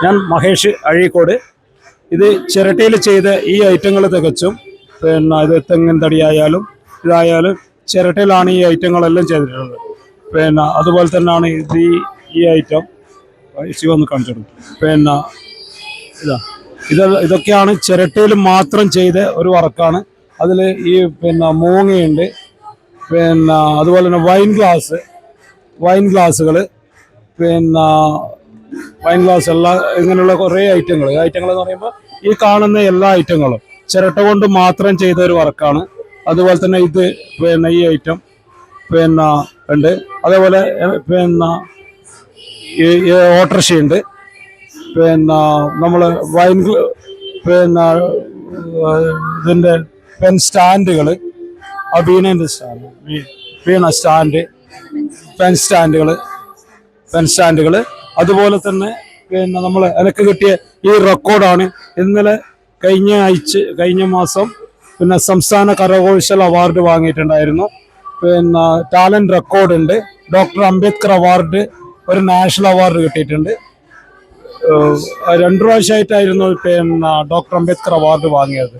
ഞാൻ മഹേഷ് അഴീക്കോട്. ഇത് ചിരട്ടയിൽ ചെയ്ത ഈ ഐറ്റങ്ങൾ തികച്ചും ഇത് തെങ്ങിൻ തടിയായാലും ഇതായാലും ചിരട്ടയിലാണ് ഈ ഐറ്റങ്ങളെല്ലാം ചെയ്തിട്ടുള്ളത്. അതുപോലെ തന്നെയാണ് ഇത് ഈ ഐറ്റം ശിവന്ന് കാണിച്ചിട്ടുണ്ട്. ഇതാ ഇതൊക്കെയാണ് ചിരട്ടയിൽ മാത്രം ചെയ്ത ഒരു വർക്കാണ്. അതിൽ ഈ മൂങ്ങയുണ്ട്, അതുപോലെ തന്നെ വൈൻ ഗ്ലാസ്സുകൾ, വൈൻ ഗ്ലാസ് എല്ലാം ഇങ്ങനെയുള്ള കുറേ ഐറ്റങ്ങൾ എന്ന് പറയുമ്പോൾ ഈ കാണുന്ന എല്ലാ ഐറ്റങ്ങളും ചിരട്ട കൊണ്ട് മാത്രം ചെയ്ത ഒരു വർക്കാണ്. അതുപോലെ തന്നെ ഇത് ഈ ഐറ്റം ഉണ്ട്. അതേപോലെ ഈ ഓട്ടർഷയുണ്ട്. നമ്മൾ വൈൻ ഇതിൻ്റെ പെൻ സ്റ്റാൻഡുകൾ, വീണ സ്റ്റാൻഡ്, പെൻ സ്റ്റാൻഡുകൾ അതുപോലെ തന്നെ നമ്മൾ എനിക്ക് കിട്ടിയ ഈ റെക്കോർഡാണ്. ഇന്നലെ കഴിഞ്ഞ മാസം സംസ്ഥാന കരകൗശല അവാർഡ് വാങ്ങിയിട്ടുണ്ടായിരുന്നു. ടാലന്റ് റെക്കോർഡ് ഉണ്ട്. ഡോക്ടർ അംബേദ്കർ അവാർഡ്, ഒരു നാഷണൽ അവാർഡ് കിട്ടിയിട്ടുണ്ട്. 2 പ്രാവശ്യമായിട്ടായിരുന്നു ഡോക്ടർ അംബേദ്കർ അവാർഡ് വാങ്ങിയത്.